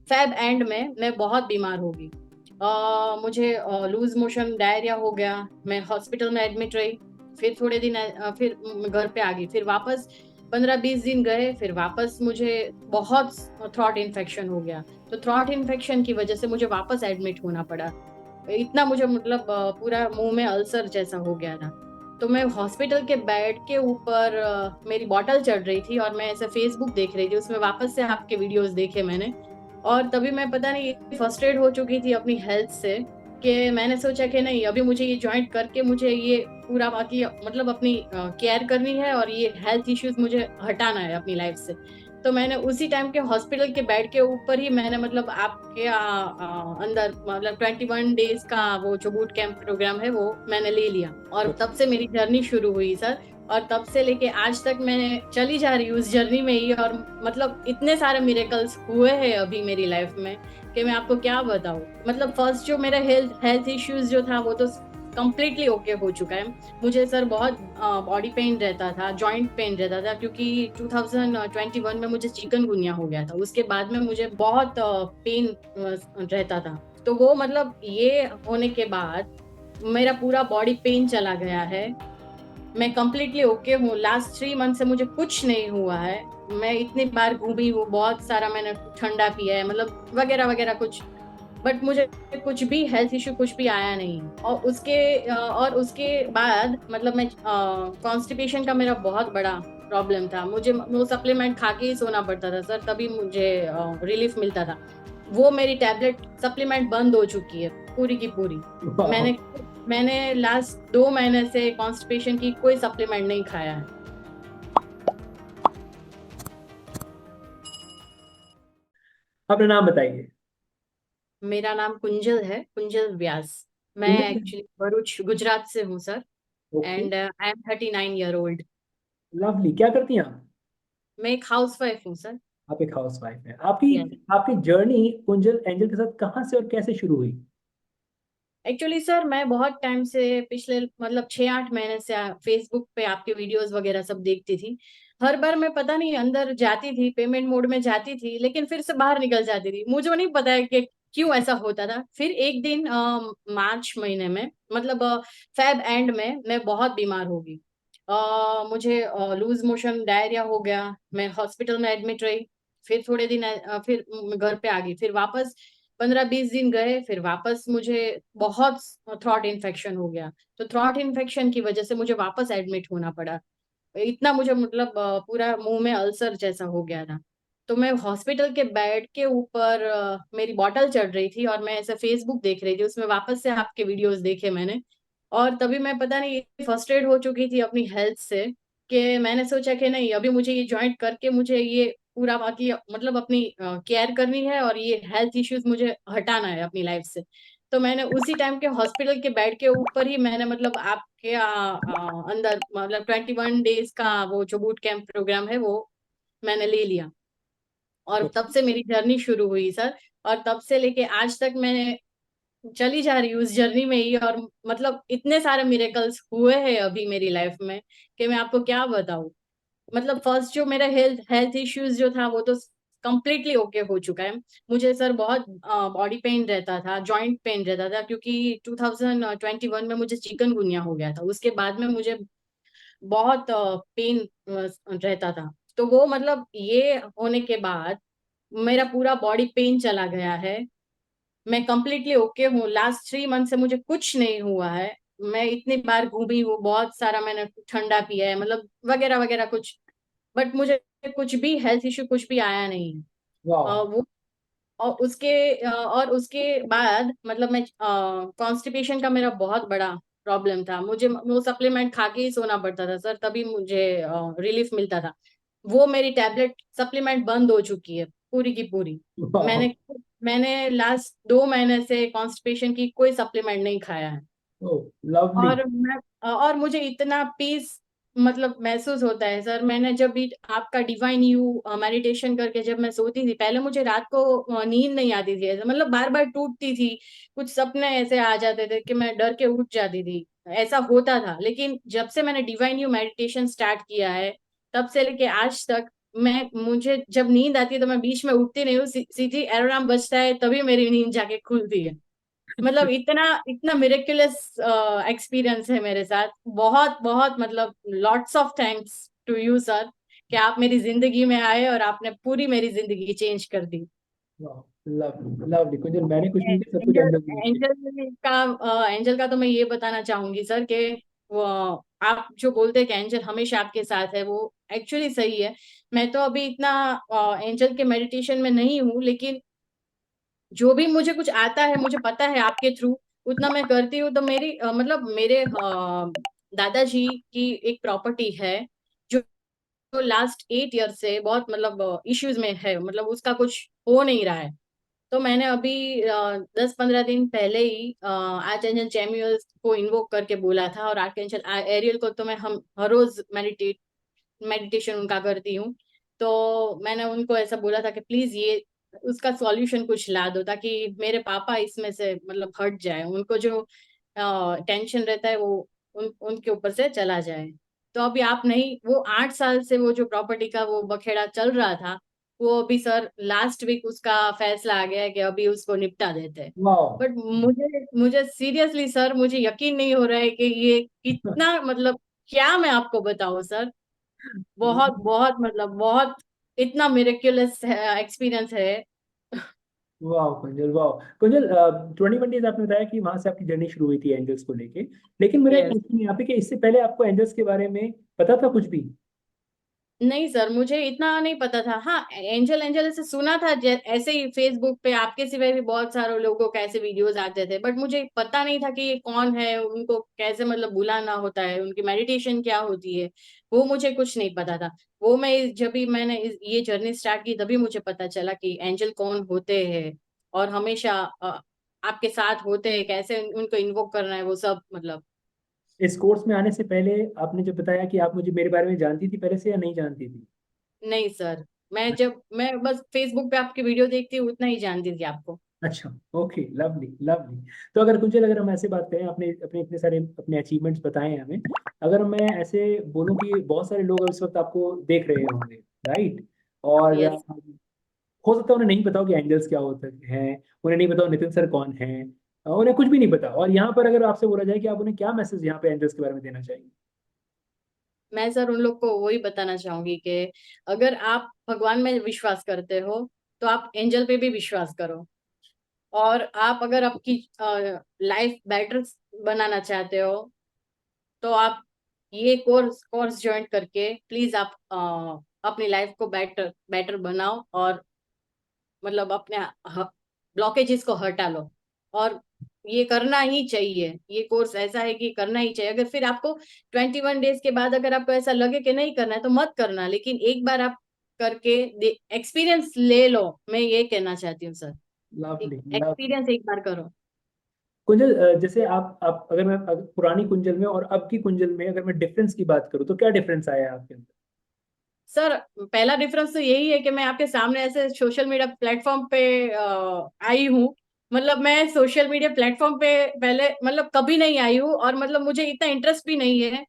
Feb and में मैं बहुत बीमार हो गई। मुझे लूज मोशन डायरिया हो गया। मैं हॉस्पिटल में एडमिट रही। फिर थोड़े दिन फिर घर पे आ गई। फिर वापस 15-20 दिन गए। फिर वापस मुझे बहुत थ्रॉट इन्फेक्शन हो गया। तो थ्रॉट इन्फेक्शन की वजह से मुझे वापस एडमिट होना पड़ा। इतना मुझे मतलब पूरा मुंह में अल्सर जैसा हो गया था। तो मैं हॉस्पिटल के बेड के ऊपर मेरी बॉटल चढ़ रही थी और मैं ऐसे फेसबुक देख रही थी। उसमें वापस से आपके वीडियोस देखे मैंने। और तभी मैं पता नहीं फ्रस्ट्रेट हो चुकी थी अपनी हेल्थ से कि मैंने सोचा कि नहीं, अभी मुझे ये ज्वाइंट करके मुझे ये पूरा बाकी मतलब अपनी केयर करनी है और ये हेल्थ इश्यूज मुझे हटाना है अपनी लाइफ से। तो मैंने उसी टाइम के हॉस्पिटल के बेड के ऊपर ही मैंने मतलब आपके अंदर मतलब 21 डेज का वो जो बूट कैंप प्रोग्राम है वो मैंने ले लिया। और तब से मेरी जर्नी शुरू हुई सर। और तब से लेके आज तक मैंने चली जा रही हूँ उस जर्नी में ही। और मतलब इतने सारे मिरेकल्स हुए हैं अभी मेरी लाइफ में कि मैं आपको क्या बताऊं। मतलब फर्स्ट जो मेरा हेल्थ हेल्थ इश्यूज जो था वो तो कंप्लीटली ओके हो चुका है। मुझे सर बहुत बॉडी पेन रहता था, जॉइंट पेन रहता था, क्योंकि 2021 में मुझे चिकनगुनिया हो गया था। उसके बाद में मुझे बहुत पेन रहता था। तो वो मतलब ये होने के बाद मेरा पूरा बॉडी पेन चला गया है। मैं कंप्लीटली ओके हूँ। लास्ट 3 मंथ से मुझे कुछ नहीं हुआ है। मैं इतनी बार घूमी हूँ, बहुत सारा मैंने ठंडा पिया है, मतलब वगैरह वगैरह कुछ। बट मुझे कुछ भी हेल्थ इशू कुछ भी आया नहीं। और उसके बाद मतलब मैं कॉन्स्टिपेशन का मेरा बहुत बड़ा प्रॉब्लम था। मुझे वो सप्लीमेंट खा के ही सोना पड़ता था सर, तभी मुझे रिलीफ मिलता था। वो मेरी टैबलेट सप्लीमेंट बंद हो चुकी है पूरी की पूरी। वाह। मैंने मैंने लास्ट 2 महीने से कॉन्स्टिपेशन की कोई सप्लीमेंट नहीं खाया है। अपना नाम बताइए। मेरा नाम कुंजल है, कुंजल व्यास। मैं कुंजन। एक्चुअली भरूच गुजरात से हूँ sir. Okay. And I am 39 year old. Lovely, क्या करती हैं आप? मैं एक हाउस वाइफ हूँ सर। आप एक हाउस वाइफ हैं। आपकी यस। आपकी जर्नी कुंजल एंजल के साथ कहाँ से और कैसे शुरू हुई? एक्चुअली सर मैं बहुत टाइम से पिछले मतलब 6-8 महीने से फेसबुक पे आपके वीडियोस वगैरह सब देखती थी। हर बार मैं पता नहीं अंदर जाती थी, पेमेंट मोड में जाती थी, लेकिन फिर से बाहर निकल जाती थी। मुझे नहीं पता है कि क्यों ऐसा होता था। फिर एक दिन मार्च महीने में मतलब फेब एंड में मैं बहुत बीमार हो गई। मुझे लूज मोशन डायरिया हो गया। मैं हॉस्पिटल में एडमिट रही। फिर थोड़े दिन फिर घर पे आ गई। फिर वापस 15-20 दिन गए। फिर वापस मुझे बहुत थ्रॉट इन्फेक्शन हो गया। तो थ्रॉट इन्फेक्शन की वजह से मुझे वापस एडमिट होना पड़ा। इतना मुझे मतलब पूरा मुंह में अल्सर जैसा हो गया था। तो मैं हॉस्पिटल के बेड के ऊपर मेरी बॉटल चढ़ रही थी और मैं ऐसे फेसबुक देख रही थी। उसमें वापस से आपके वीडियोस देखे मैंने। और तभी मैं पता नहीं फ्रस्ट्रेट हो चुकी थी अपनी हेल्थ से कि मैंने सोचा कि नहीं, अभी मुझे ये ज्वाइंट करके मुझे ये पूरा बाकी मतलब अपनी केयर करनी है और ये हेल्थ इश्यूज मुझे हटाना है अपनी लाइफ से। तो मैंने उसी टाइम के हॉस्पिटल के बेड के ऊपर ही मैंने मतलब आपके अंदर मतलब 21 डेज का वो जो बूट कैंप प्रोग्राम है वो मैंने ले लिया। और तब ओके। से मेरी जर्नी शुरू हुई सर। और तब से लेके आज तक मैंने चली जा रही हूँ उस जर्नी में ही। और मतलब इतने सारे मिरेकल्स हुए हैं अभी मेरी लाइफ में कि मैं आपको क्या बताऊं। मतलब फर्स्ट जो मेरा हेल्थ हेल्थ इश्यूज जो था वो तो कंप्लीटली ओके हो चुका है। मुझे सर बहुत बॉडी पेन रहता था, जॉइंट पेन रहता था, क्योंकि 2021 में मुझे चिकनगुनिया हो गया था। उसके बाद में मुझे बहुत पेन रहता था। तो वो मतलब ये होने के बाद मेरा पूरा बॉडी पेन चला गया है। मैं कंप्लीटली ओके हूँ। लास्ट 3 मंथ से मुझे कुछ नहीं हुआ है। मैं इतनी बार घूमी हूँ, बहुत सारा मैंने ठंडा पिया है, मतलब वगैरह वगैरह कुछ। बट मुझे कुछ भी हेल्थ इश्यू कुछ भी आया नहीं है। वाह। वो और उसके बाद मतलब मैं कॉन्स्टिपेशन का मेरा बहुत बड़ा प्रॉब्लम था। मुझे वो सप्लीमेंट खा के ही सोना पड़ता था सर, तभी मुझे रिलीफ मिलता था। वो मेरी टैबलेट सप्लीमेंट बंद हो चुकी है पूरी की पूरी। वाह। मैंने मैंने लास्ट 2 महीने से कॉन्स्टिपेशन की कोई सप्लीमेंट नहीं खाया है। ओ, लवली। और मुझे इतना पीस मतलब महसूस होता है सर। मैंने जब भी आपका डिवाइन यू मेडिटेशन करके जब मैं सोती थी, पहले मुझे रात को नींद नहीं आती थी, ऐसे मतलब बार बार टूटती थी। कुछ सपने ऐसे आ जाते थे कि मैं डर के उठ जाती थी। ऐसा होता था। लेकिन जब से मैंने डिवाइन यू मेडिटेशन स्टार्ट किया है, तब से लेके आज तक मैं मुझे जब नींद आती है तो मैं बीच में उठती नहीं हूँ, सीधी अलार्म बजता है तभी मेरी नींद जाके खुलती है। मतलब इतना इतना मिरेक्युलस एक्सपीरियंस है मेरे साथ। बहुत बहुत मतलब lots of thanks to you sir, कि आप मेरी जिंदगी में आए और आपने पूरी मेरी जिंदगी चेंज कर दी। लवली लवली कुंजल, मैंने कुछ नहीं किया, सब कुछ एंजल एंजल ने किया। एंजल का तो मैं ये बताना चाहूंगी सर कि वो आप जो बोलते हैं कि एंजल हमेशा आपके साथ है, वो एक्चुअली सही है। मैं तो अभी इतना एंजल के मेडिटेशन में नहीं हूँ, लेकिन जो भी मुझे कुछ आता है मुझे पता है आपके थ्रू उतना मैं करती हूँ। तो मेरी मतलब मेरे दादाजी की एक प्रॉपर्टी है जो लास्ट 8 ईयर से बहुत मतलब इश्यूज में है, मतलब उसका कुछ हो नहीं रहा है। तो मैंने अभी 10-15 दिन पहले ही आर्चएंजल चैमुअल को इन्वोक करके बोला था, और आर्चएंजल एरियल को तो मैं हम हर रोज मेडिटेशन उनका करती हूँ। तो मैंने उनको ऐसा बोला था कि प्लीज ये उसका सॉल्यूशन कुछ ला दो, ताकि मेरे पापा इसमें से मतलब हट जाए, उनको जो टेंशन रहता है वो उनके ऊपर से चला जाए। तो अभी आप नहीं, वो 8 साल से वो जो प्रॉपर्टी का वो बखेड़ा चल रहा था, वो अभी सर लास्ट वीक उसका फैसला आ गया है कि अभी उसको निपटा देते हैं। वाह। बट मुझे मुझे सीरियसली सर मुझे यकीन नहीं हो रहा है कि ये कितना मतलब क्या मैं आपको बताऊं सर। बहुत बहुत मतलब बहुत इतना मिरेक्युलस एक्सपीरियंस है। वाह कुंजल, वाह कुंजल, 21 डेज आपने बताया कि वहां से आपकी जर्नी शुरू हुई थी एंजल्स को लेके। लेकिन मेरा एक यस। क्वेश्चन यहाँ पे कि इससे पहले आपको एंजल्स के बारे में पता था कुछ भी? नहीं सर, मुझे इतना नहीं पता था। हाँ, एंजल एंजल ऐसे सुना था, ऐसे ही फेसबुक पे आपके सिवाय भी बहुत सारे लोगों के ऐसे वीडियोस आते थे, बट मुझे पता नहीं था कि ये कौन है, उनको कैसे मतलब बुलाना होता है, उनकी मेडिटेशन क्या होती है, वो मुझे कुछ नहीं पता था। वो मैं जब भी मैंने ये जर्नी स्टार्ट की तभी मुझे पता चला कि एंजल कौन होते हैं, और हमेशा आपके साथ होते हैं, कैसे उनको इन्वोक करना है वो सब मतलब। इस कोर्स में आने से पहले आपने जो बताया कि आप मुझे मेरे बारे में जानती थी पहले से या नहीं जानती थी? नहीं सर, मैं बस फेसबुक पे आपकी वीडियो देखती हूँ उतना ही जानती थी आपको। अच्छा, ओके, लवली लवली। तो अगर कुंजल, अगर हम ऐसे बात करें, आपने अपने इतने सारे अपने अचीवमेंट्स बताए हैं हमें, अगर मैं ऐसे बोलूं कि बहुत सारे लोग इस वक्त आपको देख रहे होंगे, राइट? और यस। हो सकता है उन्हें नहीं पता हो कि एंजल्स क्या होते हैं, उन्हें नहीं पता हो नितिन सर कौन है, उन्हें कुछ भी नहीं पता, और यहाँ पर अगर आपसे बोला जाए कि आप उन्हें क्या मैसेज यहाँ पे एंजल्स के बारे में देना चाहेंगे? मैं सर उन लोग को वही बताना चाहूंगी कि अगर आप भगवान में विश्वास करते हो तो आप एंजल पे भी विश्वास करो। और आप अगर आपकी लाइफ बेटर बनाना चाहते हो तो आप ये कोर्स ज्वाइन करके प्लीज आप अपनी लाइफ को बेटर बेटर बनाओ, और मतलब अपने ब्लॉकेजेस को हटा लो। और ये करना ही चाहिए, ये कोर्स ऐसा है कि करना ही चाहिए। अगर फिर आपको 21 डेज के बाद अगर आपको ऐसा लगे कि नहीं करना है तो मत करना, लेकिन एक बार आप करके एक्सपीरियंस ले लो, मैं ये कहना चाहती हूँ सर। Lovely lovely. एक्सपीरियंस एक बार करो। कुंजल, जैसे आप अगर मैं अगर पुरानी कुंजल में और अब की कुंजल में अगर मैं डिफरेंस की बात करूँ तो क्या डिफरेंस आया है आपके अंदर? सर पहला डिफरेंस तो यही है कि मैं आपके सामने ऐसे सोशल मीडिया प्लेटफॉर्म पे आई हूँ। मतलब मैं सोशल मीडिया प्लेटफॉर्म पे पहले मतलब कभी नहीं आई हूँ, और मतलब मुझे इतना इंटरेस्ट भी नहीं है।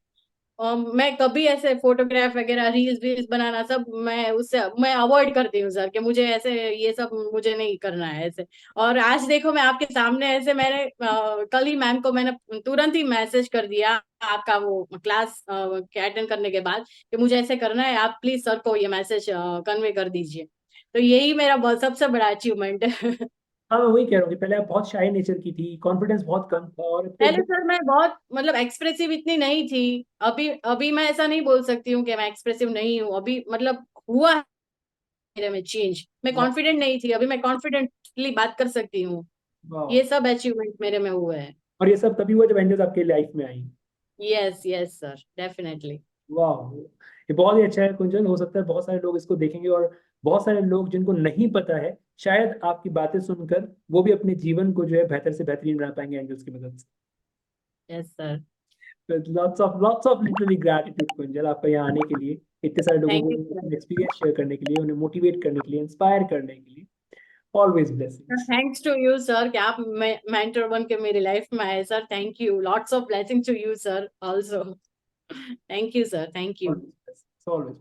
मैं कभी ऐसे फोटोग्राफ वगैरह रील्स वील्स बनाना सब मैं अवॉइड करती हूँ सर, कि मुझे ऐसे ये सब मुझे नहीं करना है ऐसे। और आज देखो मैं आपके सामने ऐसे मैंने कल ही मैम को मैंने तुरंत ही मैसेज कर दिया आपका वो क्लास के अटेंड करने के बाद, कि मुझे ऐसे करना है, आप प्लीज सर को ये मैसेज कन्वे कर दीजिए। तो यही मेरा सबसे बड़ा अचीवमेंट है। हाँ, मैं वही कह रहा हूँ कि पहले आप बहुत शाय नेचर की थी, कॉन्फिडेंस बहुत कम था, और अब तो पहले एकदम। सर मैं बहुत मतलब एक्सप्रेसिव इतनी नहीं थी। अभी अभी मैं ऐसा नहीं बोल सकती हूँ कि मैं एक्सप्रेसिव नहीं हूँ, अभी मतलब हुआ है मेरे में चेंज। मैं कॉन्फिडेंट नहीं थी, अभी मैं कॉन्फिडेंटली बात कर सकती हूँ। वाह। ये सब अचीवमेंट मेरे में हुए हैं। और ये सब तभी हुआ जब एंजल्स आपके लाइफ में आई। Yes yes sir, definitely. वाह, ये बहुत ही अच्छा है कुंजन। हो सकता है बहुत सारे लोग इसको देखेंगे, और बहुत सारे लोग जिनको नहीं पता है, शायद आपकी बातें सुनकर वो भी अपने जीवन को जो है बेहतर से बेहतरीन बना पाएंगे एंजल्स की मदद यस सर। से। Lots of literally gratitude Kunjal, आपका यहाँ आने के लिए, इतने सारे लोगों थैंक यू को सर। अपना एक्सपीरियंस शेयर करने के लिए, उन्हें मोटिवेट करने के लिए, इंस्पायर करने के लिए। Always blessings. Thanks to you sir कि आप मेंटर बन के मेरी लाइफ में आए sir. Thank you, lots of blessing to you sir also. Thank you sir, thank you. Always.